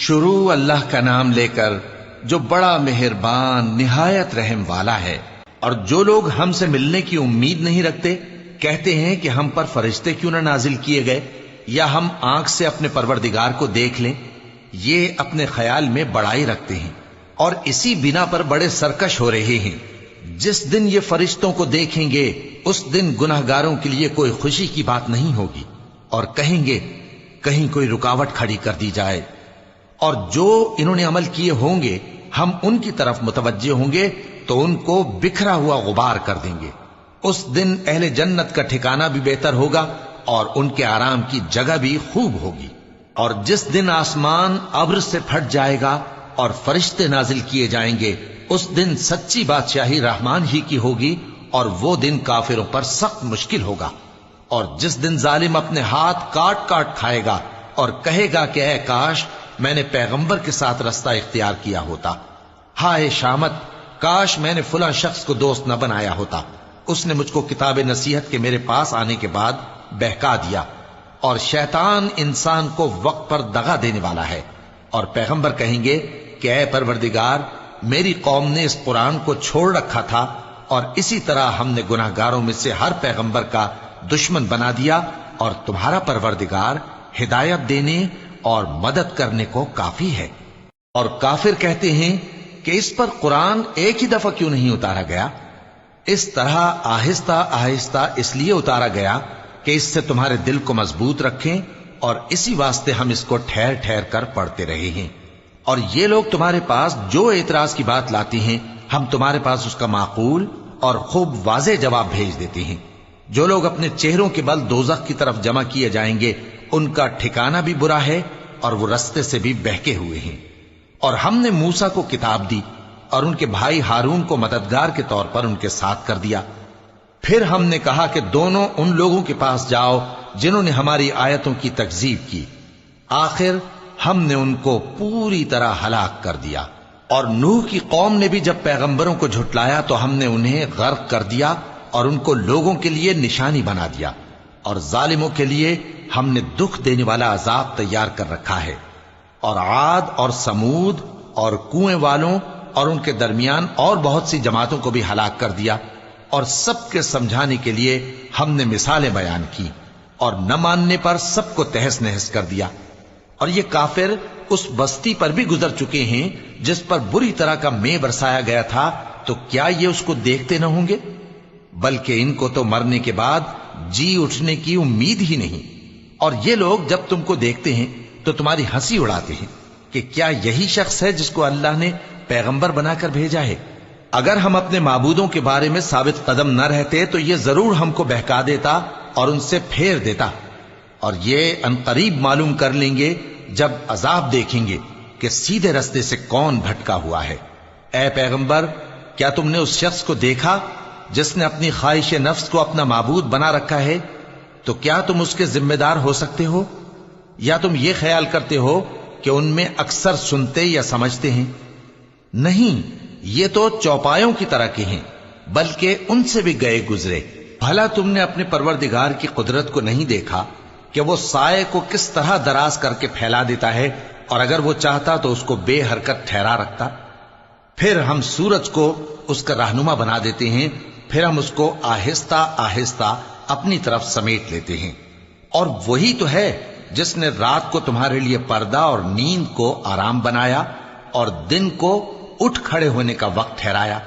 شروع اللہ کا نام لے کر جو بڑا مہربان نہایت رحم والا ہے۔ اور جو لوگ ہم سے ملنے کی امید نہیں رکھتے کہتے ہیں کہ ہم پر فرشتے کیوں نہ نازل کیے گئے یا ہم آنکھ سے اپنے پروردگار کو دیکھ لیں۔ یہ اپنے خیال میں بڑائی رکھتے ہیں اور اسی بنا پر بڑے سرکش ہو رہے ہیں۔ جس دن یہ فرشتوں کو دیکھیں گے اس دن گناہگاروں کے لیے کوئی خوشی کی بات نہیں ہوگی اور کہیں گے کہیں کوئی رکاوٹ کھڑی کر دی جائے۔ اور جو انہوں نے عمل کیے ہوں گے ہم ان کی طرف متوجہ ہوں گے تو ان کو بکھرا ہوا غبار کر دیں گے۔ اس دن اہل جنت کا ٹھکانہ بھی بہتر ہوگا اور ان کے آرام کی جگہ بھی خوب ہوگی۔ اور جس دن آسمان ابر سے پھٹ جائے گا اور فرشتے نازل کیے جائیں گے اس دن سچی بادشاہی رحمان ہی کی ہوگی اور وہ دن کافروں پر سخت مشکل ہوگا۔ اور جس دن ظالم اپنے ہاتھ کاٹ کاٹ کھائے گا اور کہے گا کہ اے کاش میں نے پیغمبر کے ساتھ رستہ اختیار کیا ہوتا، ہائے شامت کاش میں نے فلاں شخص کو دوست نہ بنایا ہوتا، اس نے مجھ کو کتاب نصیحت کے میرے پاس آنے کے بعد بہکا دیا۔ اور شیطان انسان کو وقت پر دغا دینے والا ہے۔ اور پیغمبر کہیں گے کہ اے پروردگار میری قوم نے اس قرآن کو چھوڑ رکھا تھا اور اسی طرح ہم نے گناہگاروں میں سے ہر پیغمبر کا دشمن بنا دیا، اور تمہارا پروردگار ہدایت دینے اور مدد کرنے کو کافی ہے۔ اور کافر کہتے ہیں کہ اس پر قرآن ایک ہی دفعہ کیوں نہیں اتارا گیا؟ اس طرح آہستہ آہستہ اس لیے اتارا گیا کہ اس سے تمہارے دل کو مضبوط رکھیں، اور اسی واسطے ہم اس کو ٹھہر ٹھہر کر پڑھتے رہے ہیں۔ اور یہ لوگ تمہارے پاس جو اعتراض کی بات لاتی ہیں ہم تمہارے پاس اس کا معقول اور خوب واضح جواب بھیج دیتے ہیں۔ جو لوگ اپنے چہروں کے بل دوزخ کی طرف جمع کیے جائیں گے ان کا ٹھکانہ بھی برا ہے اور وہ رستے سے بھی بہکے ہوئے ہیں۔ اور ہم نے موسیٰ کو کتاب دی اور ان کے بھائی ہارون کو مددگار کے طور پر ان کے ساتھ کر دیا۔ پھر ہم نے کہا کہ دونوں ان لوگوں کے پاس جاؤ جنہوں نے ہماری آیتوں کی تکذیب کی، آخر ہم نے ان کو پوری طرح ہلاک کر دیا۔ اور نوح کی قوم نے بھی جب پیغمبروں کو جھٹلایا تو ہم نے انہیں غرق کر دیا اور ان کو لوگوں کے لیے نشانی بنا دیا، اور ظالموں کے لیے ہم نے دکھ دینے والا عذاب تیار کر رکھا ہے۔ اور عاد اور سمود اور کنویں والوں اور ان کے درمیان اور بہت سی جماعتوں کو بھی ہلاک کر دیا، اور سب کے سمجھانے کے لیے ہم نے مثالیں بیان کی، اور نہ ماننے پر سب کو تہس نہس کر دیا۔ اور یہ کافر اس بستی پر بھی گزر چکے ہیں جس پر بری طرح کا مے برسایا گیا تھا، تو کیا یہ اس کو دیکھتے نہ ہوں گے؟ بلکہ ان کو تو مرنے کے بعد جی اٹھنے کی امید ہی نہیں۔ اور یہ لوگ جب تم کو دیکھتے ہیں تو تمہاری ہنسی اڑاتے ہیں کہ کیا یہی شخص ہے جس کو اللہ نے پیغمبر بنا کر بھیجا ہے؟ اگر ہم اپنے معبودوں کے بارے میں ثابت قدم نہ رہتے تو یہ ضرور ہم کو بہکا دیتا اور ان سے پھیر دیتا، اور یہ عنقریب معلوم کر لیں گے جب عذاب دیکھیں گے کہ سیدھے رستے سے کون بھٹکا ہوا ہے۔ اے پیغمبر کیا تم نے اس شخص کو دیکھا جس نے اپنی خواہش نفس کو اپنا معبود بنا رکھا ہے؟ تو کیا تم اس کے ذمہ دار ہو سکتے ہو؟ یا تم یہ خیال کرتے ہو کہ ان میں اکثر سنتے یا سمجھتے ہیں؟ نہیں، یہ تو چوپایوں کی طرح کے ہیں، بلکہ ان سے بھی گئے گزرے۔ بھلا تم نے اپنے پروردگار کی قدرت کو نہیں دیکھا کہ وہ سائے کو کس طرح دراز کر کے پھیلا دیتا ہے، اور اگر وہ چاہتا تو اس کو بے حرکت ٹھہرا رکھتا؟ پھر ہم سورج کو اس کا رہنما بنا دیتے ہیں، پھر ہم اس کو آہستہ آہستہ اپنی طرف سمیٹ لیتے ہیں۔ اور وہی تو ہے جس نے رات کو تمہارے لیے پردہ اور نیند کو آرام بنایا اور دن کو اٹھ کھڑے ہونے کا وقت ٹھہرایا۔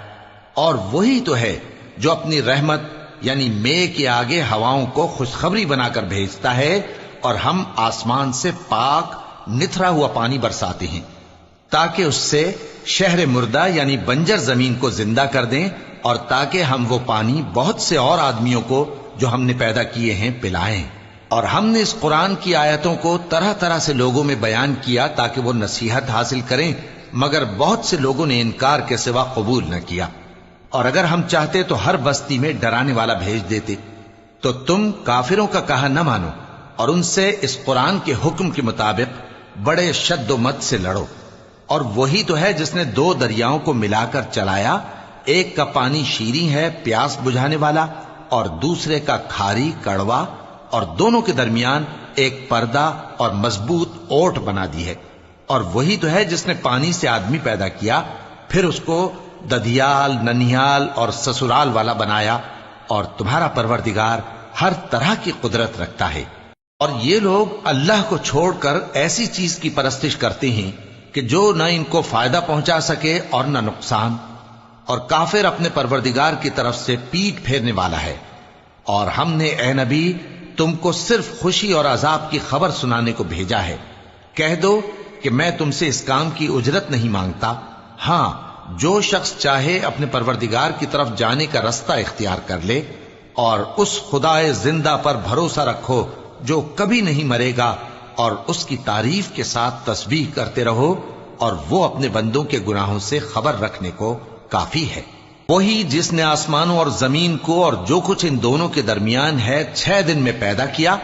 اور وہی تو ہے جو اپنی رحمت یعنی مے کے آگے ہواؤں کو خوشخبری بنا کر بھیجتا ہے، اور ہم آسمان سے پاک نتھرا ہوا پانی برساتے ہیں تاکہ اس سے شہر مردہ یعنی بنجر زمین کو زندہ کر دیں، اور تاکہ ہم وہ پانی بہت سے اور آدمیوں کو جو ہم نے پیدا کیے ہیں پلائیں۔ اور ہم نے اس قرآن کی آیتوں کو طرح طرح سے لوگوں میں بیان کیا تاکہ وہ نصیحت حاصل کریں، مگر بہت سے لوگوں نے انکار کے سوا قبول نہ کیا۔ اور اگر ہم چاہتے تو ہر بستی میں ڈرانے والا بھیج دیتے، تو تم کافروں کا کہا نہ مانو اور ان سے اس قرآن کے حکم کے مطابق بڑے شد و مت سے لڑو۔ اور وہی تو ہے جس نے دو دریاؤں کو ملا کر چلایا، ایک کا پانی شیریں ہے پیاس بجھانے والا، اور دوسرے کا کھاری کڑوا، اور دونوں کے درمیان ایک پردہ اور مضبوط اوٹ بنا دی ہے۔ اور وہی تو ہے جس نے پانی سے آدمی پیدا کیا، پھر اس کو ددیال، ننیال اور سسرال والا بنایا، اور تمہارا پروردگار ہر طرح کی قدرت رکھتا ہے۔ اور یہ لوگ اللہ کو چھوڑ کر ایسی چیز کی پرستش کرتے ہیں کہ جو نہ ان کو فائدہ پہنچا سکے اور نہ نقصان، اور کافر اپنے پروردگار کی طرف سے پیٹ پھیرنے والا ہے۔ اور ہم نے اے نبی تم کو صرف خوشی اور عذاب کی خبر سنانے کو بھیجا ہے۔ کہہ دو کہ میں تم سے اس کام کی اجرت نہیں مانگتا، ہاں جو شخص چاہے اپنے پروردگار کی طرف جانے کا رستہ اختیار کر لے، اور اس خدائے زندہ پر بھروسہ رکھو جو کبھی نہیں مرے گا، اور اس کی تعریف کے ساتھ تسبیح کرتے رہو، اور وہ اپنے بندوں کے گناہوں سے خبر رکھنے کو کافی ہے۔ وہی جس نے آسمانوں اور زمین کو اور جو کچھ ان دونوں کے درمیان ہے 6 دن میں پیدا کیا،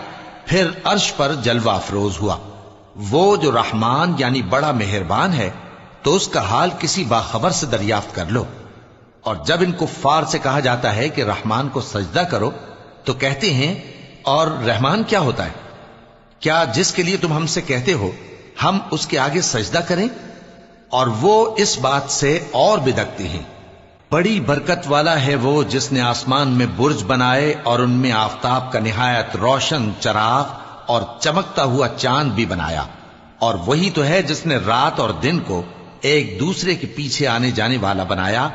پھر عرش پر جلوہ افروز ہوا۔ وہ جو رحمان یعنی بڑا مہربان ہے، تو اس کا حال کسی باخبر سے دریافت کر لو۔ اور جب ان کفار سے کہا جاتا ہے کہ رحمان کو سجدہ کرو، تو کہتے ہیں اور رحمان کیا ہوتا ہے؟ کیا جس کے لیے تم ہم سے کہتے ہو ہم اس کے آگے سجدہ کریں؟ اور وہ اس بات سے اور بدکتے ہیں۔ بڑی برکت والا ہے وہ جس نے آسمان میں برج بنائے اور ان میں آفتاب کا نہایت روشن چراغ اور چمکتا ہوا چاند بھی بنایا۔ اور وہی تو ہے جس نے رات اور دن کو ایک دوسرے کے پیچھے آنے جانے والا بنایا۔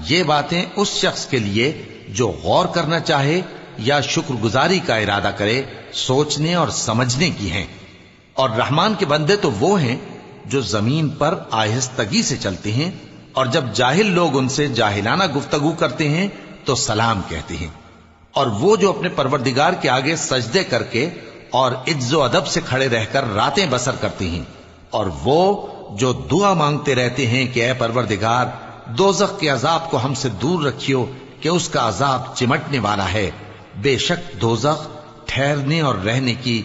یہ باتیں اس شخص کے لیے جو غور کرنا چاہے یا شکر گزاری کا ارادہ کرے سوچنے اور سمجھنے کی ہیں۔ اور رحمان کے بندے تو وہ ہیں جو زمین پر آہستگی سے چلتے ہیں، اور جب جاہل لوگ ان سے جاہلانہ گفتگو کرتے ہیں تو سلام کہتے ہیں۔ اور وہ جو اپنے پروردگار کے آگے سجدے کر کے اور عز و ادب سے کھڑے رہ کر راتیں بسر کرتے ہیں، اور وہ جو دعا مانگتے رہتے ہیں کہ اے پروردگار دوزخ کے عذاب کو ہم سے دور رکھیو کہ اس کا عذاب چمٹنے والا ہے۔ بے شک دوزخ ٹھہرنے اور رہنے کی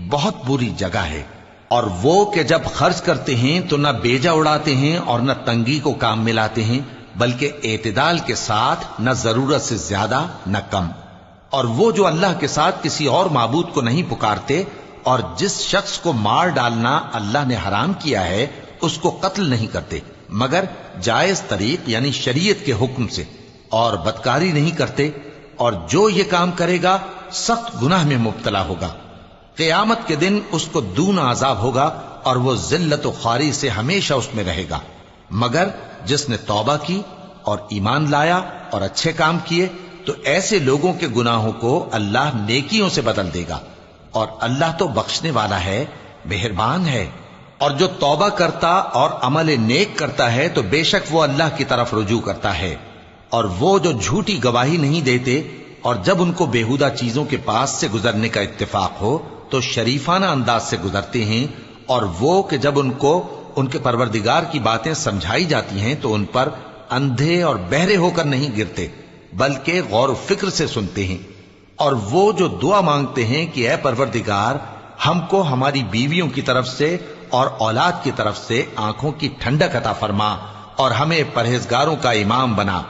بہت بری جگہ ہے۔ اور وہ کہ جب خرچ کرتے ہیں تو نہ بیجا اڑاتے ہیں اور نہ تنگی کو کام میں لاتے ہیں، بلکہ اعتدال کے ساتھ، نہ ضرورت سے زیادہ نہ کم۔ اور وہ جو اللہ کے ساتھ کسی اور معبود کو نہیں پکارتے، اور جس شخص کو مار ڈالنا اللہ نے حرام کیا ہے اس کو قتل نہیں کرتے مگر جائز طریق یعنی شریعت کے حکم سے، اور بدکاری نہیں کرتے، اور جو یہ کام کرے گا سخت گناہ میں مبتلا ہوگا۔ قیامت کے دن اس کو دونا عذاب ہوگا، اور وہ ذلت و خواری سے ہمیشہ اس میں رہے گا، مگر جس نے توبہ کی اور ایمان لایا اور اچھے کام کیے تو ایسے لوگوں کے گناہوں کو اللہ نیکیوں سے بدل دے گا، اور اللہ تو بخشنے والا ہے، مہربان ہے۔ اور جو توبہ کرتا اور عمل نیک کرتا ہے تو بے شک وہ اللہ کی طرف رجوع کرتا ہے۔ اور وہ جو جھوٹی گواہی نہیں دیتے، اور جب ان کو بیہودہ چیزوں کے پاس سے گزرنے کا اتفاق ہو تو شریفانہ انداز سے گزرتے ہیں، اور وہ کہ جب ان کو ان کے پروردگار کی باتیں سمجھائی جاتی ہیں تو ان پر اندھے اور بہرے ہو کر نہیں گرتے بلکہ غور و فکر سے سنتے ہیں۔ اور وہ جو دعا مانگتے ہیں کہ اے پروردگار ہم کو ہماری بیویوں کی طرف سے اور اولاد کی طرف سے آنکھوں کی ٹھنڈک عطا فرما، اور ہمیں پرہیزگاروں کا امام بنا۔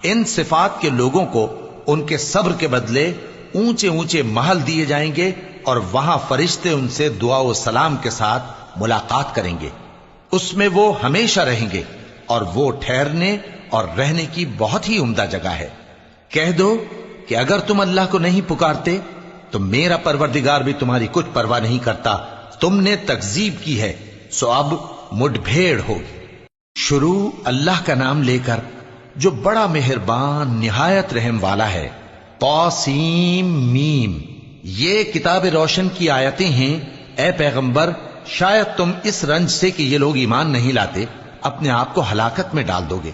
ان صفات کے لوگوں کو ان کے صبر کے بدلے اونچے اونچے محل دیے جائیں گے، اور وہاں فرشتے ان سے دعا و سلام کے ساتھ ملاقات کریں گے۔ اس میں وہ ہمیشہ رہیں گے، اور وہ ٹھہرنے اور رہنے کی بہت ہی عمدہ جگہ ہے۔ کہہ دو کہ اگر تم اللہ کو نہیں پکارتے تو میرا پروردگار بھی تمہاری کچھ پرواہ نہیں کرتا۔ تم نے تکذیب کی ہے سو اب مڈ بھیڑ ہوگی۔ شروع اللہ کا نام لے کر جو بڑا مہربان نہایت رحم والا ہے۔ طاسیم میم، یہ کتاب روشن کی آیتیں ہیں۔ اے پیغمبر شاید تم اس رنج سے کہ یہ لوگ ایمان نہیں لاتے اپنے آپ کو ہلاکت میں ڈال دو گے۔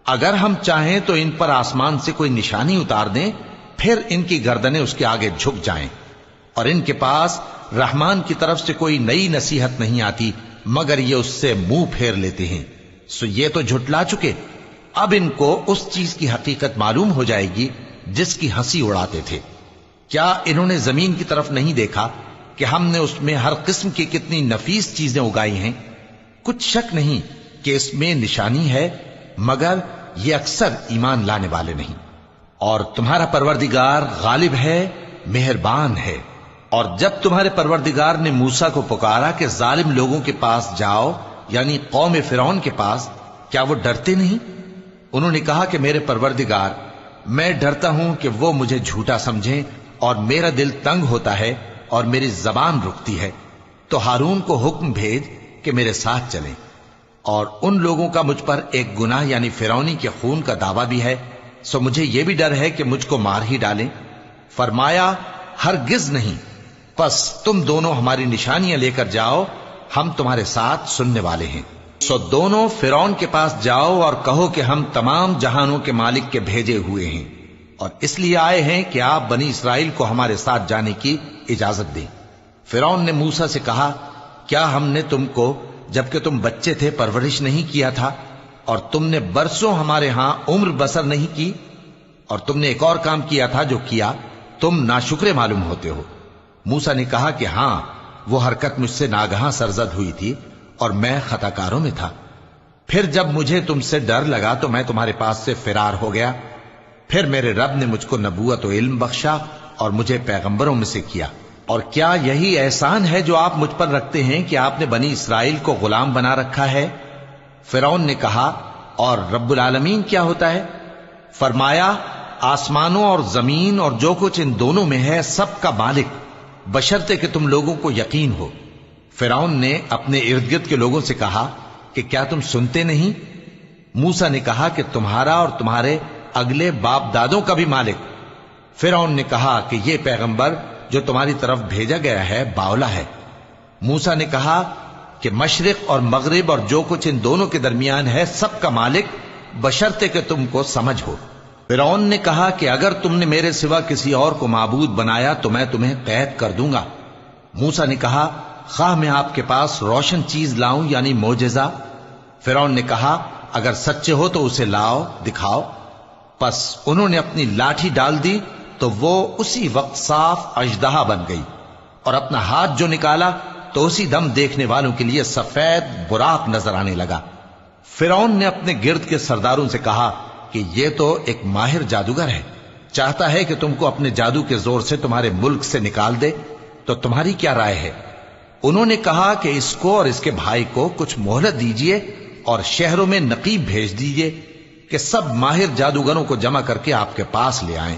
اگر ہم چاہیں تو ان پر آسمان سے کوئی نشانی اتار دیں، پھر ان کی گردنیں اس کے آگے جھک جائیں، اور ان کے پاس رحمان کی طرف سے کوئی نئی نصیحت نہیں آتی مگر یہ اس سے منہ پھیر لیتے ہیں۔ سو یہ تو جھٹلا چکے، اب ان کو اس چیز کی حقیقت معلوم ہو جائے گی جس کی ہنسی اڑاتے تھے۔ کیا انہوں نے زمین کی طرف نہیں دیکھا کہ ہم نے اس میں ہر قسم کی کتنی نفیس چیزیں اگائی ہیں؟ کچھ شک نہیں کہ اس میں نشانی ہے، مگر یہ اکثر ایمان لانے والے نہیں۔ اور تمہارا پروردگار غالب ہے، مہربان ہے، اور جب تمہارے پروردگار نے موسیٰ کو پکارا کہ ظالم لوگوں کے پاس جاؤ، یعنی قوم فرعون کے پاس، کیا وہ ڈرتے نہیں؟ انہوں نے کہا کہ میرے پروردگار، میں ڈرتا ہوں کہ وہ مجھے جھوٹا سمجھیں، اور میرا دل تنگ ہوتا ہے اور میری زبان رکتی ہے، تو ہارون کو حکم بھیج کہ میرے ساتھ چلیں۔ اور ان لوگوں کا مجھ پر ایک گناہ یعنی فرعونی کے خون کا دعویٰ بھی ہے، سو مجھے یہ بھی ڈر ہے کہ مجھ کو مار ہی ڈالیں۔ فرمایا ہرگز نہیں، پس تم دونوں ہماری نشانیاں لے کر جاؤ، ہم تمہارے ساتھ سننے والے ہیں۔ سو دونوں فرعون کے پاس جاؤ اور کہو کہ ہم تمام جہانوں کے مالک کے بھیجے ہوئے ہیں، اور اس لیے آئے ہیں کہ آپ بنی اسرائیل کو ہمارے ساتھ جانے کی اجازت دیں۔ فرعون نے موسیٰ سے کہا، کیا ہم نے تم کو جبکہ تم بچے تھے پرورش نہیں کیا تھا، اور تم نے برسوں ہمارے ہاں عمر بسر نہیں کی؟ اور تم نے ایک اور کام کیا تھا جو کیا، تم ناشکرے معلوم ہوتے ہو۔ موسیٰ نے کہا کہ ہاں، وہ حرکت مجھ سے ناگہاں سرزد ہوئی تھی اور میں خطا کاروں میں تھا۔ پھر جب مجھے تم سے ڈر لگا تو میں تمہارے پاس سے فرار ہو گیا۔ پھر میرے رب نے مجھ کو نبوت و علم بخشا اور مجھے پیغمبروں میں سے کیا۔ اور کیا یہی احسان ہے جو آپ مجھ پر رکھتے ہیں کہ آپ نے بنی اسرائیل کو غلام بنا رکھا ہے؟ فرعون نے کہا، اور رب العالمین کیا ہوتا ہے؟ فرمایا، آسمانوں اور زمین اور جو کچھ ان دونوں میں ہے سب کا مالک، بشرطے کہ تم لوگوں کو یقین ہو۔ فرعون نے اپنے ارد گرد کے لوگوں سے کہا کہ کیا تم سنتے نہیں؟ موسیٰ نے کہا کہ تمہارا اور تمہارے اگلے باپ دادوں کا بھی مالک۔ فرعون نے کہا کہ یہ پیغمبر جو تمہاری طرف بھیجا گیا ہے باولا ہے۔ موسیٰ نے کہا کہ مشرق اور مغرب اور جو کچھ ان دونوں کے درمیان ہے سب کا مالک، بشرطے کہ تم کو سمجھ ہو۔ فرعون نے کہا کہ اگر تم نے میرے سوا کسی اور کو معبود بنایا تو میں تمہیں قید کر دوں گا۔ موسیٰ نے کہا، خواہ میں آپ کے پاس روشن چیز لاؤں یعنی معجزہ؟ فرعون نے کہا، اگر سچے ہو تو اسے لاؤ، دکھاؤ۔ پس انہوں نے اپنی لاٹھی ڈال دی تو وہ اسی وقت صاف اژدہا بن گئی، اور اپنا ہاتھ جو نکالا تو اسی دم دیکھنے والوں کے لیے سفید براق نظر آنے لگا۔ فرعون نے اپنے گرد کے سرداروں سے کہا کہ یہ تو ایک ماہر جادوگر ہے، چاہتا ہے کہ تم کو اپنے جادو کے زور سے تمہارے ملک سے نکال دے، تو تمہاری کیا رائے ہے؟ انہوں نے کہا کہ اس کو اور اس کے بھائی کو کچھ مہلت دیجئے اور شہروں میں نقیب بھیج دیجئے کہ سب ماہر جادوگروں کو جمع کر کے آپ کے پاس لے آئیں۔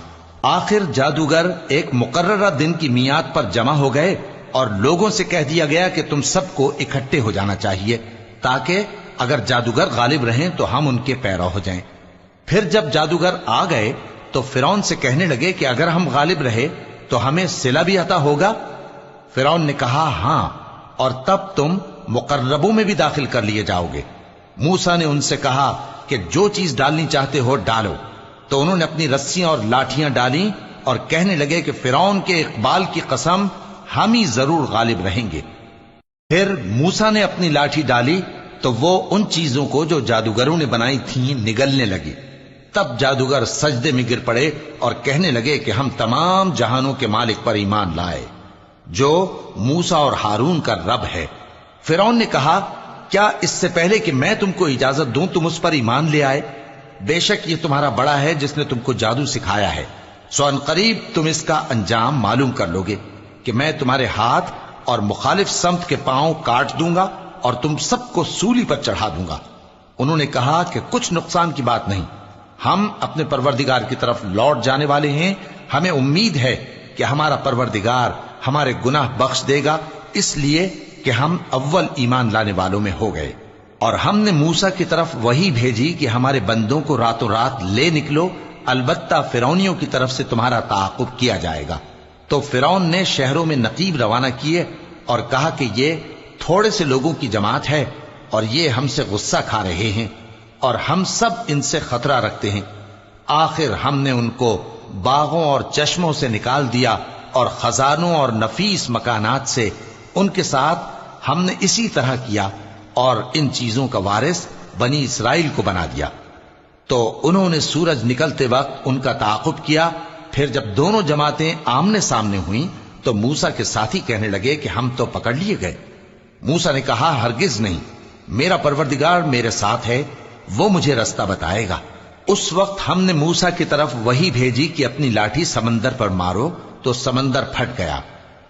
آخر جادوگر ایک مقررہ دن کی میعاد پر جمع ہو گئے اور لوگوں سے کہہ دیا گیا کہ تم سب کو اکٹھے ہو جانا چاہیے، تاکہ اگر جادوگر غالب رہیں تو ہم ان کے پیرو ہو جائیں۔ پھر جب جادوگر آ گئے تو فرعون سے کہنے لگے کہ اگر ہم غالب رہے تو ہمیں صلہ بھی عطا ہوگا؟ فرعون نے کہا، ہاں، اور تب تم مقربوں میں بھی داخل کر لیے جاؤ گے۔ موسیٰ نے ان سے کہا کہ جو چیز ڈالنی چاہتے ہو ڈالو۔ تو انہوں نے اپنی رسیاں اور لاٹھیاں ڈالیں اور کہنے لگے کہ فرعون کے اقبال کی قسم، ہم ہی ضرور غالب رہیں گے۔ پھر موسیٰ نے اپنی لاٹھی ڈالی تو وہ ان چیزوں کو جو جادوگروں نے بنائی تھیں نگلنے لگی۔ تب جادوگر سجدے میں گر پڑے اور کہنے لگے کہ ہم تمام جہانوں کے مالک پر ایمان لائے، جو موسیٰ اور ہارون کا رب ہے۔ فرعون نے کہا، کیا اس سے پہلے کہ میں تم کو اجازت دوں تم اس پر ایمان لے آئے؟ بے شک یہ تمہارا بڑا ہے جس نے تم کو جادو سکھایا ہے، سو ان قریب تم اس کا انجام معلوم کر لو گے کہ میں تمہارے ہاتھ اور مخالف سمت کے پاؤں کاٹ دوں گا اور تم سب کو سولی پر چڑھا دوں گا۔ انہوں نے کہا کہ کچھ نقصان کی بات نہیں، ہم اپنے پروردگار کی طرف لوٹ جانے والے ہیں، ہمیں امید ہے کہ ہمارا پروردگار ہمارے گناہ بخش دے گا، اس لیے کہ ہم اول ایمان لانے والوں میں ہو گئے۔ اور ہم نے موسیٰ کی طرف وحی بھیجی کہ ہمارے بندوں کو راتوں رات لے نکلو، البتہ فرعونیوں کی طرف سے تمہارا تعاقب کیا جائے گا۔ تو فرعون نے شہروں میں نقیب روانہ کیے اور کہا کہ یہ تھوڑے سے لوگوں کی جماعت ہے اور یہ ہم سے غصہ کھا رہے ہیں اور ہم سب ان سے خطرہ رکھتے ہیں۔ آخر ہم نے ان کو باغوں اور چشموں سے نکال دیا اور خزانوں اور نفیس مکانات سے، ان کے ساتھ ہم نے اسی طرح کیا اور ان چیزوں کا وارث بنی اسرائیل کو بنا دیا۔ تو انہوں نے سورج نکلتے وقت ان کا تعاقب کیا۔ پھر جب دونوں جماعتیں آمنے سامنے ہوئیں تو موسیٰ کے ساتھی کہنے لگے کہ ہم تو پکڑ لیے گئے۔ موسیٰ نے کہا، ہرگز نہیں، میرا پروردگار میرے ساتھ ہے، وہ مجھے رستہ بتائے گا۔ اس وقت ہم نے موسیٰ کی طرف وحی بھیجی کہ اپنی لاٹھی سمندر پر مارو، تو سمندر پھٹ گیا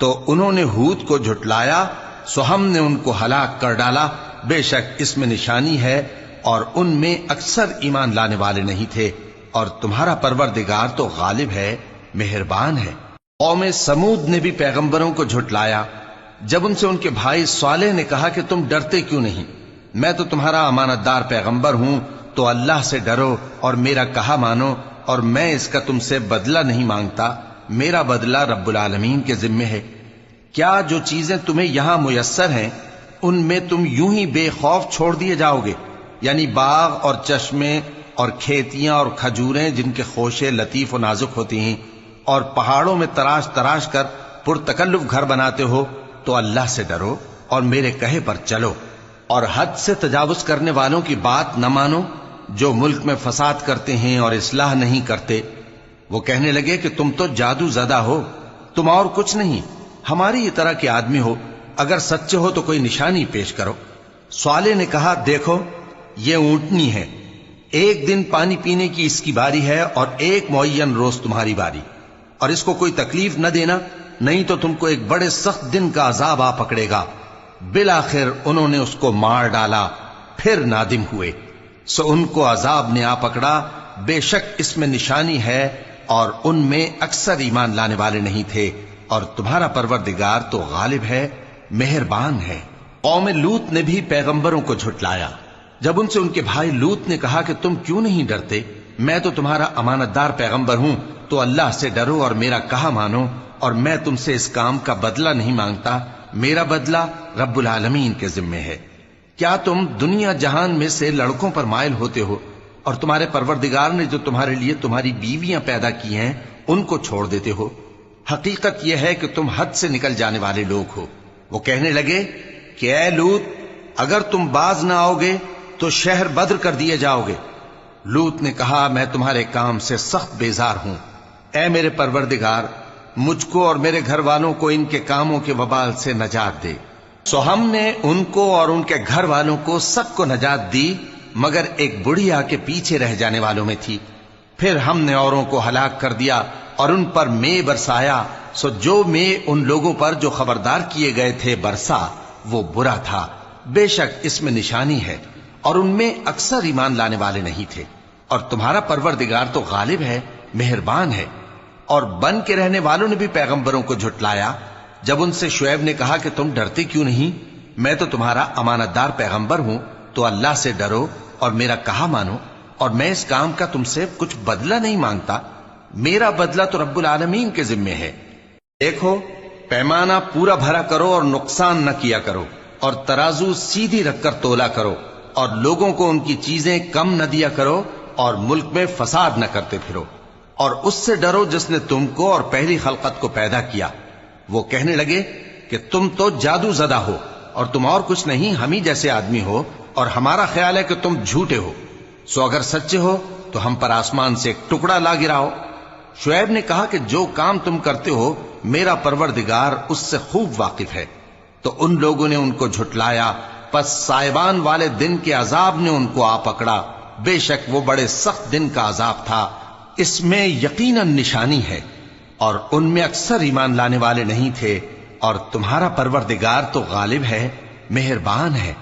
تو انہوں نے ہود کو جھٹلایا، سو ہم نے ان کو ہلاک کر ڈالا، بے شک اس میں نشانی ہے اور ان میں اکثر ایمان لانے والے نہیں تھے، اور تمہارا پروردگار تو غالب ہے، مہربان ہے۔ قوم سمود نے بھی پیغمبروں کو جھٹلایا جب ان سے ان کے بھائی صالح نے کہا کہ تم ڈرتے کیوں نہیں، میں تو تمہارا امانت دار پیغمبر ہوں، تو اللہ سے ڈرو اور میرا کہا مانو، اور میں اس کا تم سے بدلہ نہیں مانگتا، میرا بدلہ رب العالمین کے ذمے ہے۔ کیا جو چیزیں تمہیں یہاں میسر ہیں ان میں تم یوں ہی بے خوف چھوڑ دیے جاؤ گے؟ یعنی باغ اور چشمے اور کھیتیاں اور کھجوریں جن کے خوشے لطیف و نازک ہوتی ہیں، اور پہاڑوں میں تراش تراش کر پرتکلف گھر بناتے ہو، تو اللہ سے ڈرو اور میرے کہے پر چلو، اور حد سے تجاوز کرنے والوں کی بات نہ مانو جو ملک میں فساد کرتے ہیں اور اصلاح نہیں کرتے۔ وہ کہنے لگے کہ تم تو جادو زدہ ہو، تم اور کچھ نہیں، ہماری یہ طرح کے آدمی ہو، اگر سچے ہو تو کوئی نشانی پیش کرو۔ صالح نے کہا دیکھو یہ اونٹنی ہے، ایک دن پانی پینے کی اس کی باری ہے اور ایک معین روز تمہاری باری، اور اس کو کوئی تکلیف نہ دینا، نہیں تو تم کو ایک بڑے سخت دن کا عذاب آ پکڑے گا۔ بالآخر انہوں نے اس کو مار ڈالا، پھر نادم ہوئے، سو ان کو عذاب نے آ پکڑا، بے شک اس میں نشانی ہے اور ان میں اکثر ایمان لانے والے نہیں تھے، اور تمہارا پروردگار تو غالب ہے، مہربان ہے۔ قوم لوط نے بھی پیغمبروں کو جھٹلایا جب ان سے ان کے بھائی لوط نے کہا کہ تم کیوں نہیں ڈرتے، میں تو تمہارا امانت دار پیغمبر ہوں، تو اللہ سے ڈرو اور میرا کہا مانو، اور میں تم سے اس کام کا بدلہ نہیں مانگتا، میرا بدلہ رب العالمین کے ذمے ہے۔ کیا تم دنیا جہان میں سے لڑکوں پر مائل ہوتے ہو اور تمہارے پروردگار نے جو تمہارے لیے تمہاری بیویاں پیدا کی ہیں ان کو چھوڑ دیتے ہو؟ حقیقت یہ ہے کہ تم حد سے نکل جانے والے لوگ ہو۔ وہ کہنے لگے کہ اے لوط، اگر تم باز نہ آؤ گے تو شہر بدر کر دیے جاؤ گے۔ لوط نے کہا میں تمہارے کام سے سخت بیزار ہوں، اے میرے پروردگار مجھ کو اور میرے گھر والوں کو ان کے کاموں کے وبال سے نجات دے۔ سو ہم نے ان کو اور ان کے گھر والوں کو سب کو نجات دی، مگر ایک بڑھیا کے پیچھے رہ جانے والوں میں تھی۔ پھر ہم نے اوروں کو ہلاک کر دیا اور ان پر مے برسایا، سو جو مے ان لوگوں پر جو خبردار کیے گئے تھے برسا وہ برا تھا، بے شک اس میں نشانی ہے اور ان میں اکثر ایمان لانے والے نہیں تھے، اور تمہارا پروردگار تو غالب ہے، مہربان ہے۔ اور بن کے رہنے والوں نے بھی پیغمبروں کو جھٹلایا جب ان سے شعیب نے کہا کہ تم ڈرتے کیوں نہیں، میں تو تمہارا امانت دار پیغمبر ہوں، تو اللہ سے ڈرو اور میرا کہا مانو، اور میں اس کام کا تم سے کچھ بدلہ نہیں مانگتا، میرا بدلہ تو رب العالمین کے ذمے ہے۔ دیکھو پیمانہ پورا بھرا کرو اور نقصان نہ کیا کرو، اور ترازو سیدھی رکھ کر تولا کرو، اور لوگوں کو ان کی چیزیں کم نہ دیا کرو، اور ملک میں فساد نہ کرتے پھرو، اور اس سے ڈرو جس نے تم کو اور پہلی خلقت کو پیدا کیا۔ وہ کہنے لگے کہ تم تو جادو زدہ ہو اور تم اور کچھ نہیں، ہم ہی جیسے آدمی ہو، اور ہمارا خیال ہے کہ تم جھوٹے ہو، سو اگر سچے ہو تو ہم پر آسمان سے ایک ٹکڑا لا گراؤ۔ شعیب نے کہا کہ جو کام تم کرتے ہو میرا پروردگار اس سے خوب واقف ہے۔ تو ان لوگوں نے ان کو جھٹلایا، پس سائبان والے دن کے عذاب نے ان کو آ پکڑا، بے شک وہ بڑے سخت دن کا عذاب تھا، اس میں یقیناً نشانی ہے، اور ان میں اکثر ایمان لانے والے نہیں تھے، اور تمہارا پروردگار تو غالب ہے، مہربان ہے۔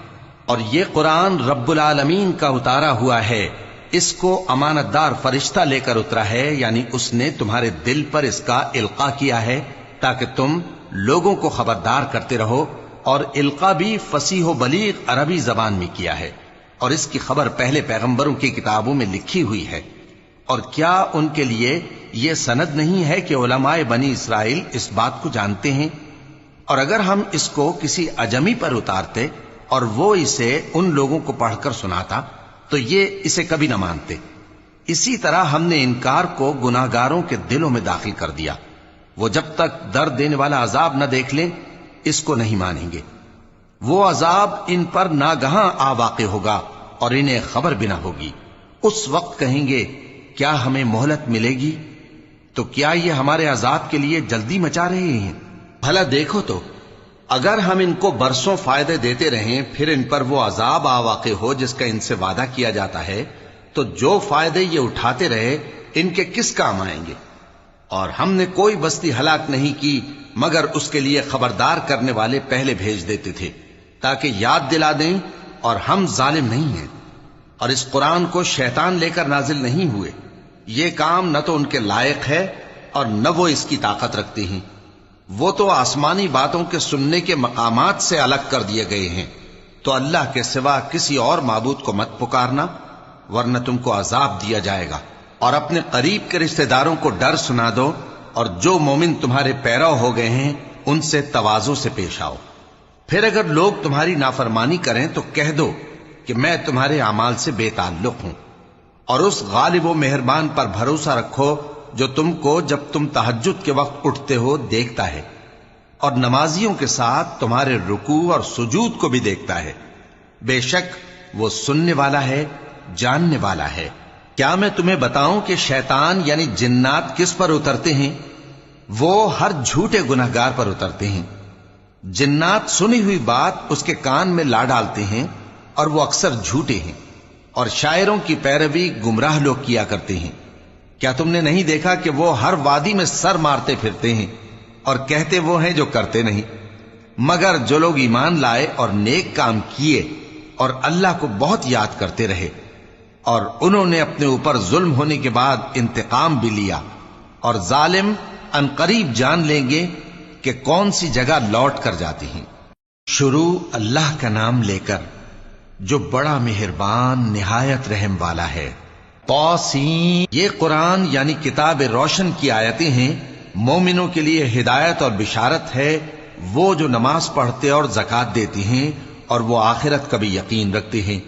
اور یہ قرآن رب العالمین کا اتارا ہوا ہے، اس کو امانت دار فرشتہ لے کر اترا ہے، یعنی اس نے تمہارے دل پر اس کا القاء کیا ہے تاکہ تم لوگوں کو خبردار کرتے رہو، اور القاء بھی فصیح و بلیغ عربی زبان میں کیا ہے، اور اس کی خبر پہلے پیغمبروں کی کتابوں میں لکھی ہوئی ہے۔ اور کیا ان کے لیے یہ سند نہیں ہے کہ علماء بنی اسرائیل اس بات کو جانتے ہیں؟ اور اگر ہم اس کو کسی اجمی پر اتارتے اور وہ اسے ان لوگوں کو پڑھ کر سناتا تو یہ اسے کبھی نہ مانتے۔ اسی طرح ہم نے انکار کو گناہگاروں کے دلوں میں داخل کر دیا، وہ جب تک درد دینے والا عذاب نہ دیکھ لیں اس کو نہیں مانیں گے۔ وہ عذاب ان پر ناگہاں آ واقع ہوگا اور انہیں خبر بھی نہ ہوگی۔ اس وقت کہیں گے کیا ہمیں مہلت ملے گی؟ تو کیا یہ ہمارے عذاب کے لیے جلدی مچا رہے ہیں؟ بھلا دیکھو تو اگر ہم ان کو برسوں فائدے دیتے رہیں پھر ان پر وہ عذاب آ واقع ہو جس کا ان سے وعدہ کیا جاتا ہے، تو جو فائدے یہ اٹھاتے رہے ان کے کس کام آئیں گے؟ اور ہم نے کوئی بستی ہلاک نہیں کی مگر اس کے لیے خبردار کرنے والے پہلے بھیج دیتے تھے تاکہ یاد دلا دیں، اور ہم ظالم نہیں ہیں۔ اور اس قرآن کو شیطان لے کر نازل نہیں ہوئے، یہ کام نہ تو ان کے لائق ہے اور نہ وہ اس کی طاقت رکھتے ہیں۔ وہ تو آسمانی باتوں کے سننے کے مقامات سے الگ کر دیے گئے ہیں۔ تو اللہ کے سوا کسی اور معبود کو مت پکارنا، ورنہ تم کو عذاب دیا جائے گا۔ اور اپنے قریب کے رشتہ داروں کو ڈر سنا دو، اور جو مومن تمہارے پیرو ہو گئے ہیں ان سے تواضع سے پیش آؤ۔ پھر اگر لوگ تمہاری نافرمانی کریں تو کہہ دو کہ میں تمہارے اعمال سے بے تعلق ہوں، اور اس غالب و مہربان پر بھروسہ رکھو جو تم کو جب تم تہجد کے وقت اٹھتے ہو دیکھتا ہے، اور نمازیوں کے ساتھ تمہارے رکوع اور سجود کو بھی دیکھتا ہے۔ بے شک وہ سننے والا ہے، جاننے والا ہے۔ کیا میں تمہیں بتاؤں کہ شیطان یعنی جنات کس پر اترتے ہیں؟ وہ ہر جھوٹے گنہگار پر اترتے ہیں۔ جنات سنی ہوئی بات اس کے کان میں لا ڈالتے ہیں، اور وہ اکثر جھوٹے ہیں، اور شاعروں کی پیروی گمراہ لوگ کیا کرتے ہیں۔ کیا تم نے نہیں دیکھا کہ وہ ہر وادی میں سر مارتے پھرتے ہیں، اور کہتے وہ ہیں جو کرتے نہیں؟ مگر جو لوگ ایمان لائے اور نیک کام کیے اور اللہ کو بہت یاد کرتے رہے، اور انہوں نے اپنے اوپر ظلم ہونے کے بعد انتقام بھی لیا، اور ظالم عنقریب جان لیں گے کہ کون سی جگہ لوٹ کر جاتی ہیں۔ شروع اللہ کا نام لے کر جو بڑا مہربان نہایت رحم والا ہے۔ طاسین، یہ قرآن یعنی کتاب روشن کی آیتیں ہیں، مومنوں کے لیے ہدایت اور بشارت ہے، وہ جو نماز پڑھتے اور زکوٰۃ دیتی ہیں اور وہ آخرت کا بھی یقین رکھتے ہیں۔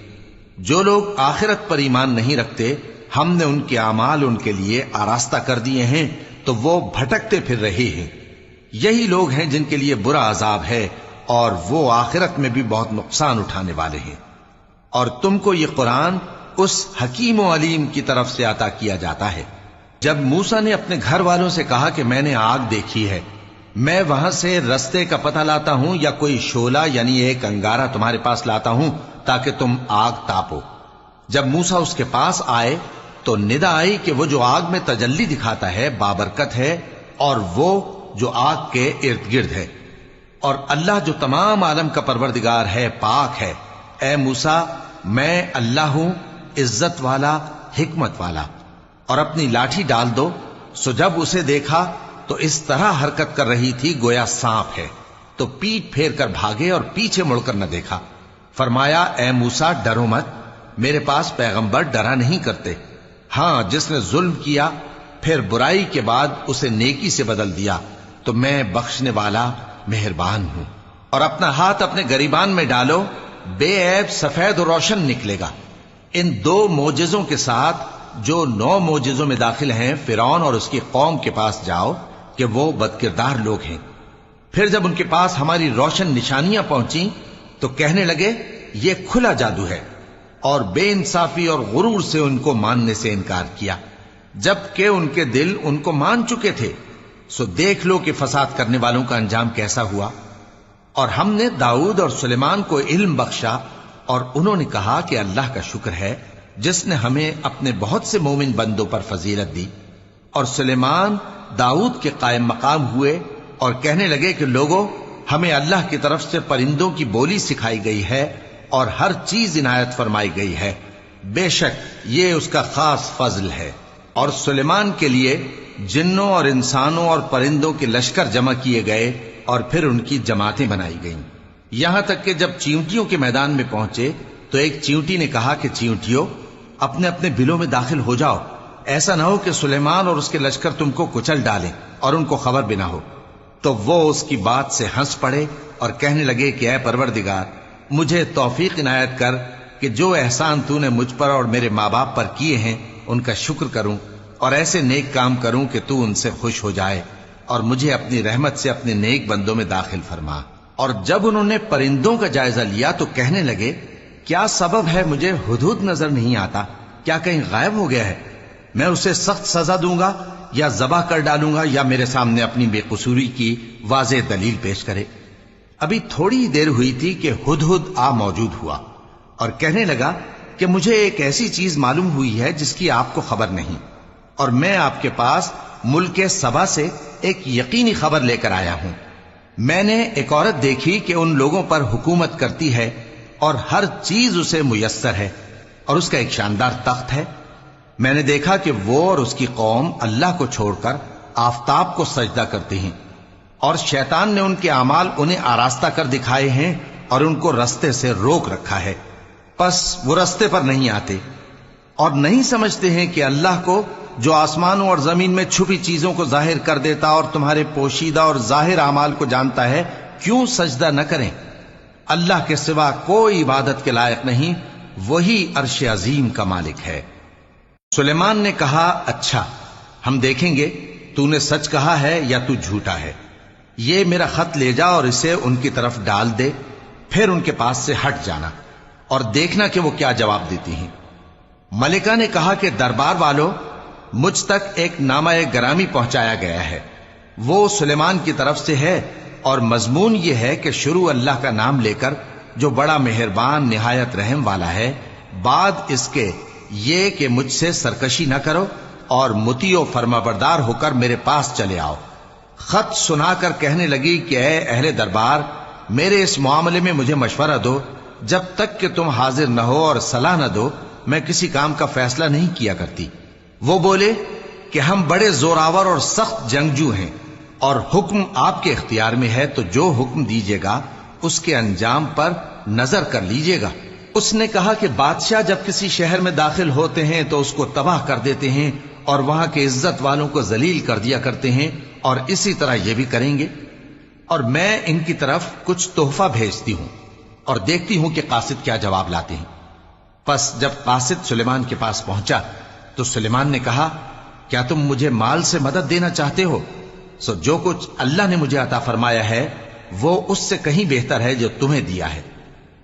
جو لوگ آخرت پر ایمان نہیں رکھتے، ہم نے ان کے اعمال ان کے لیے آراستہ کر دیے ہیں تو وہ بھٹکتے پھر رہے ہیں۔ یہی لوگ ہیں جن کے لیے برا عذاب ہے، اور وہ آخرت میں بھی بہت نقصان اٹھانے والے ہیں۔ اور تم کو یہ قرآن اس حکیم و علیم کی طرف سے عطا کیا جاتا ہے۔ جب موسیٰ نے اپنے گھر والوں سے کہا کہ میں نے آگ دیکھی ہے، میں وہاں سے رستے کا پتہ لاتا ہوں یا کوئی شعلہ یعنی ایک انگارہ تمہارے پاس لاتا ہوں تاکہ تم آگ تاپو۔ جب موسیٰ اس کے پاس آئے تو ندا آئی کہ وہ جو آگ میں تجلی دکھاتا ہے بابرکت ہے، اور وہ جو آگ کے ارد گرد ہے، اور اللہ جو تمام عالم کا پروردگار ہے پاک ہے۔ اے موسیٰ، میں اللہ ہوں، عزت والا، حکمت والا، اور اپنی لاٹھی ڈال دو۔ سو جب اسے دیکھا تو اس طرح حرکت کر رہی تھی گویا سانپ ہے، تو پیٹ پھیر کر بھاگے اور پیچھے مڑ کر نہ دیکھا۔ فرمایا، اے موسیٰ ڈرو مت، میرے پاس پیغمبر ڈرا نہیں کرتے۔ ہاں، جس نے ظلم کیا پھر برائی کے بعد اسے نیکی سے بدل دیا تو میں بخشنے والا مہربان ہوں۔ اور اپنا ہاتھ اپنے گریبان میں ڈالو، بے عیب سفید و روشن نکلے گا۔ ان 2 معجزوں کے ساتھ جو 9 معجزوں میں داخل ہیں فرعون اور اس کی قوم کے پاس جاؤ کہ وہ بدکردار لوگ ہیں۔ پھر جب ان کے پاس ہماری روشن نشانیاں پہنچیں تو کہنے لگے یہ کھلا جادو ہے، اور بے انصافی اور غرور سے ان کو ماننے سے انکار کیا، جبکہ ان کے دل ان کو مان چکے تھے۔ سو دیکھ لو کہ فساد کرنے والوں کا انجام کیسا ہوا۔ اور ہم نے داؤد اور سلیمان کو علم بخشا، اور انہوں نے کہا کہ اللہ کا شکر ہے جس نے ہمیں اپنے بہت سے مومن بندوں پر فضیلت دی۔ اور سلیمان داؤد کے قائم مقام ہوئے اور کہنے لگے کہ لوگوں، ہمیں اللہ کی طرف سے پرندوں کی بولی سکھائی گئی ہے اور ہر چیز عنایت فرمائی گئی ہے، بے شک یہ اس کا خاص فضل ہے۔ اور سلیمان کے لیے جنوں اور انسانوں اور پرندوں کے لشکر جمع کیے گئے اور پھر ان کی جماعتیں بنائی گئیں، یہاں تک کہ جب چیونٹیوں کے میدان میں پہنچے تو ایک چیونٹی نے کہا کہ چیونٹیوں، اپنے اپنے بلوں میں داخل ہو جاؤ، ایسا نہ ہو کہ سلیمان اور اس کے لشکر تم کو کچل ڈالیں اور ان کو خبر بھی نہ ہو۔ تو وہ اس کی بات سے ہنس پڑے اور کہنے لگے کہ اے پروردگار، مجھے توفیق عنایت کر کہ جو احسان تو نے مجھ پر اور میرے ماں باپ پر کیے ہیں ان کا شکر کروں، اور ایسے نیک کام کروں کہ تو ان سے خوش ہو جائے، اور مجھے اپنی رحمت سے اپنے نیک بندوں میں داخل فرما۔ اور جب انہوں نے پرندوں کا جائزہ لیا تو کہنے لگے کیا سبب ہے مجھے ہدہد نظر نہیں آتا؟ کیا کہیں غائب ہو گیا ہے؟ میں اسے سخت سزا دوں گا یا ذبح کر ڈالوں گا، یا میرے سامنے اپنی بے قصوری کی واضح دلیل پیش کرے۔ ابھی تھوڑی دیر ہوئی تھی کہ ہدہد آ موجود ہوا اور کہنے لگا کہ مجھے ایک ایسی چیز معلوم ہوئی ہے جس کی آپ کو خبر نہیں۔ اور میں آپ کے پاس ملک سبا سے ایک یقینی خبر لے کر آیا ہوں۔ میں نے ایک عورت دیکھی کہ ان لوگوں پر حکومت کرتی ہے اور ہر چیز اسے میسر ہے، اور اس کا ایک شاندار تخت ہے۔ میں نے دیکھا کہ وہ اور اس کی قوم اللہ کو چھوڑ کر آفتاب کو سجدہ کرتے ہیں، اور شیطان نے ان کے اعمال انہیں آراستہ کر دکھائے ہیں اور ان کو رستے سے روک رکھا ہے، پس وہ رستے پر نہیں آتے اور نہیں سمجھتے ہیں کہ اللہ کو جو آسمانوں اور زمین میں چھپی چیزوں کو ظاہر کر دیتا اور تمہارے پوشیدہ اور ظاہر اعمال کو جانتا ہے، کیوں سجدہ نہ کریں؟ اللہ کے سوا کوئی عبادت کے لائق نہیں، وہی عرش عظیم کا مالک ہے۔ سلیمان نے کہا، اچھا، ہم دیکھیں گے تو نے سچ کہا ہے یا تو جھوٹا ہے۔ یہ میرا خط لے جا اور اسے ان کی طرف ڈال دے، پھر ان کے پاس سے ہٹ جانا اور دیکھنا کہ وہ کیا جواب دیتی ہیں۔ ملکہ نے کہا کہ دربار والوں، مجھ تک ایک نامہ گرامی پہنچایا گیا ہے، وہ سلیمان کی طرف سے ہے، اور مضمون یہ ہے کہ شروع اللہ کا نام لے کر جو بڑا مہربان نہایت رحم والا ہے، بعد اس کے یہ کہ مجھ سے سرکشی نہ کرو اور مطیع و فرما بردار ہو کر میرے پاس چلے آؤ۔ خط سنا کر کہنے لگی کہ اے اہل دربار، میرے اس معاملے میں مجھے مشورہ دو، جب تک کہ تم حاضر نہ ہو اور صلاح نہ دو میں کسی کام کا فیصلہ نہیں کیا کرتی۔ وہ بولے کہ ہم بڑے زوراور اور سخت جنگجو ہیں، اور حکم آپ کے اختیار میں ہے، تو جو حکم دیجیے گا اس کے انجام پر نظر کر لیجیے گا۔ اس نے کہا کہ بادشاہ جب کسی شہر میں داخل ہوتے ہیں تو اس کو تباہ کر دیتے ہیں اور وہاں کے عزت والوں کو ذلیل کر دیا کرتے ہیں، اور اسی طرح یہ بھی کریں گے۔ اور میں ان کی طرف کچھ تحفہ بھیجتی ہوں اور دیکھتی ہوں کہ قاصد کیا جواب لاتے ہیں۔ پس جب قاصد سلیمان کے پاس پہنچا تو سلیمان نے کہا، کیا تم مجھے مال سے مدد دینا چاہتے ہو؟ سو جو کچھ اللہ نے مجھے عطا فرمایا ہے وہ اس سے کہیں بہتر ہے جو تمہیں دیا ہے۔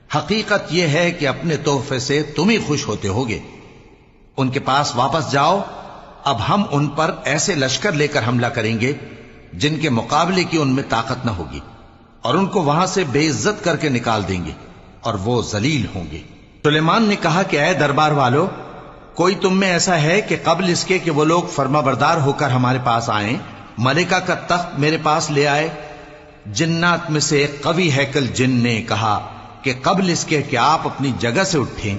حقیقت یہ ہے کہ اپنے تحفے سے تم ہی خوش ہوتے ہوگے۔ ان کے پاس واپس جاؤ، اب ہم ان پر ایسے لشکر لے کر حملہ کریں گے جن کے مقابلے کی ان میں طاقت نہ ہوگی، اور ان کو وہاں سے بے عزت کر کے نکال دیں گے اور وہ ذلیل ہوں گے۔ سلیمان نے کہا کہ اے دربار والو، کوئی تم میں ایسا ہے کہ قبل اس کے کہ وہ لوگ فرما بردار ہو کر ہمارے پاس آئیں، ملکہ کا تخت میرے پاس لے آئے؟ جنات میں سے ایک قوی ہیکل جن نے کہا کہ قبل اس کے کہ آپ اپنی جگہ سے اٹھیں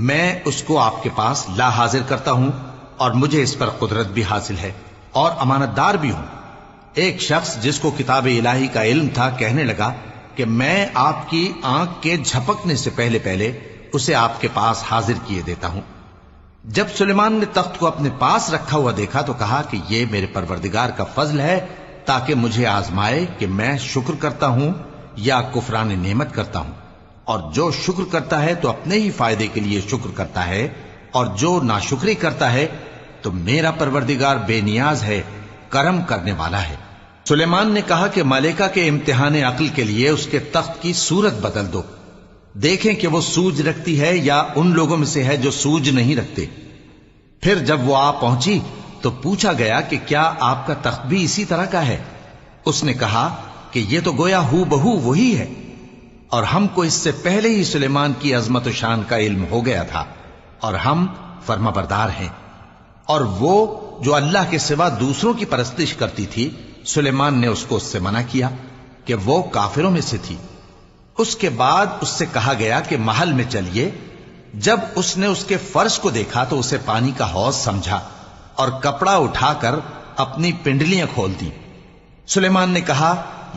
میں اس کو آپ کے پاس لا حاضر کرتا ہوں، اور مجھے اس پر قدرت بھی حاصل ہے اور امانت دار بھی ہوں۔ ایک شخص جس کو کتاب الہی کا علم تھا کہنے لگا کہ میں آپ کی آنکھ کے جھپکنے سے پہلے پہلے اسے آپ کے پاس حاضر کیے دیتا ہوں۔ جب سلیمان نے تخت کو اپنے پاس رکھا ہوا دیکھا تو کہا کہ یہ میرے پروردگار کا فضل ہے تاکہ مجھے آزمائے کہ میں شکر کرتا ہوں یا کفران نعمت کرتا ہوں، اور جو شکر کرتا ہے تو اپنے ہی فائدے کے لیے شکر کرتا ہے، اور جو ناشکری کرتا ہے تو میرا پروردگار بے نیاز ہے، کرم کرنے والا ہے۔ سلیمان نے کہا کہ ملکہ کے امتحان عقل کے لیے اس کے تخت کی صورت بدل دو، دیکھیں کہ وہ سوج رکھتی ہے یا ان لوگوں میں سے ہے جو سوج نہیں رکھتے۔ پھر جب وہ آ پہنچی تو پوچھا گیا کہ کیا آپ کا تخت بھی اسی طرح کا ہے؟ اس نے کہا کہ یہ تو گویا ہو بہو وہی ہے، اور ہم کو اس سے پہلے ہی سلیمان کی عظمت و شان کا علم ہو گیا تھا، اور ہم فرما بردار ہیں۔ اور وہ جو اللہ کے سوا دوسروں کی پرستش کرتی تھی، سلیمان نے اس کو اس سے منع کیا کہ وہ کافروں میں سے تھی۔ اس کے بعد اس سے کہا گیا کہ محل میں چلیے۔ جب اس نے اس کے فرش کو دیکھا تو اسے پانی کا حوض سمجھا اور کپڑا اٹھا کر اپنی پنڈلیاں کھول دی۔ سلیمان نے کہا،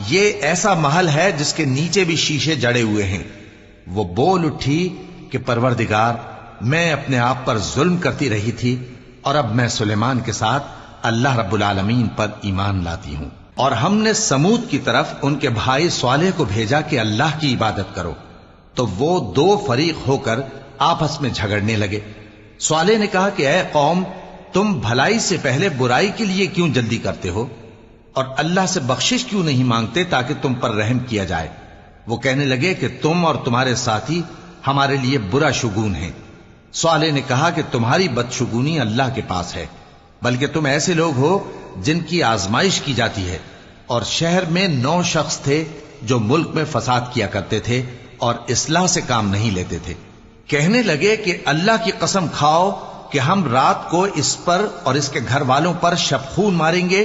یہ ایسا محل ہے جس کے نیچے بھی شیشے جڑے ہوئے ہیں۔ وہ بول اٹھی کہ پروردگار، میں اپنے آپ پر ظلم کرتی رہی تھی، اور اب میں سلیمان کے ساتھ اللہ رب العالمین پر ایمان لاتی ہوں۔ اور ہم نے سمود کی طرف ان کے بھائی صالح کو بھیجا کہ اللہ کی عبادت کرو، تو وہ دو فریق ہو کر آپس میں جھگڑنے لگے۔ صالح نے کہا کہ اے قوم، تم بھلائی سے پہلے برائی کے لیے کیوں جلدی کرتے ہو، اور اللہ سے بخشش کیوں نہیں مانگتے تاکہ تم پر رحم کیا جائے؟ وہ کہنے لگے کہ تم اور تمہارے ساتھی ہمارے لیے برا شگون ہیں۔ صالح نے کہا کہ تمہاری بدشگونی اللہ کے پاس ہے، بلکہ تم ایسے لوگ ہو جن کی آزمائش کی جاتی ہے، اور شہر میں 9 شخص تھے جو ملک میں فساد کیا کرتے تھے اور اصلاح سے کام نہیں لیتے تھے۔ کہنے لگے کہ اللہ کی قسم کھاؤ کہ ہم رات کو اس پر اور اس کے گھر والوں پر شبخون ماریں گے،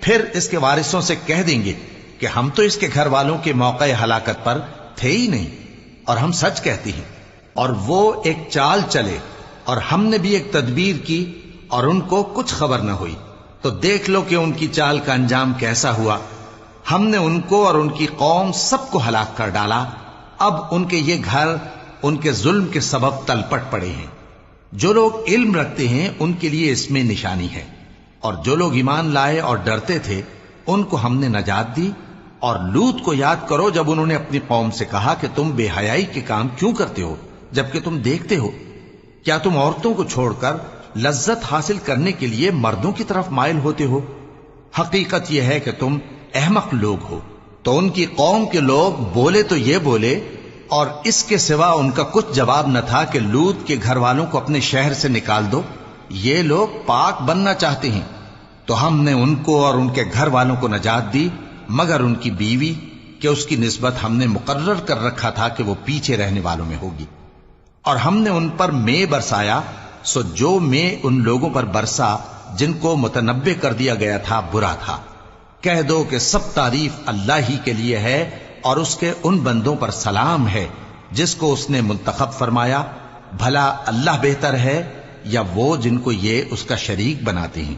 پھر اس کے وارثوں سے کہہ دیں گے کہ ہم تو اس کے گھر والوں کے موقع ہلاکت پر تھے ہی نہیں، اور ہم سچ کہتے ہیں۔ اور وہ ایک چال چلے اور ہم نے بھی ایک تدبیر کی اور ان کو کچھ خبر نہ ہوئی، تو دیکھ لو کہ ان کی چال کا انجام کیسا ہوا۔ ہم نے ان کو اور ان کی قوم سب کو ہلاک کر ڈالا، اب ان کے یہ گھر ان کے ظلم کے سبب تلپٹ پڑے ہیں۔ جو لوگ علم رکھتے ہیں ان کے لیے اس میں نشانی ہے، اور جو لوگ ایمان لائے اور ڈرتے تھے ان کو ہم نے نجات دی۔ اور لوط کو یاد کرو جب انہوں نے اپنی قوم سے کہا کہ تم بے حیائی کے کام کیوں کرتے ہو جبکہ تم دیکھتے ہو؟ کیا تم عورتوں کو چھوڑ کر لذت حاصل کرنے کے لیے مردوں کی طرف مائل ہوتے ہو؟ حقیقت یہ ہے کہ تم احمق لوگ ہو۔ تو ان کی قوم کے لوگ بولے تو یہ بولے، اور اس کے سوا ان کا کچھ جواب نہ تھا کہ لوط کے گھر والوں کو اپنے شہر سے نکال دو، یہ لوگ پاک بننا چاہتے ہیں۔ تو ہم نے ان کو اور ان کے گھر والوں کو نجات دی، مگر ان کی بیوی کہ اس کی نسبت ہم نے مقرر کر رکھا تھا کہ وہ پیچھے رہنے والوں میں ہوگی۔ اور ہم نے ان پر مے برسایا، سو جو مے ان لوگوں پر برسا جن کو متنبع کر دیا گیا تھا برا تھا۔ کہہ دو کہ سب تعریف اللہ ہی کے لیے ہے، اور اس کے ان بندوں پر سلام ہے جس کو اس نے منتخب فرمایا۔ بھلا اللہ بہتر ہے یا وہ جن کو یہ اس کا شریک بناتے ہیں؟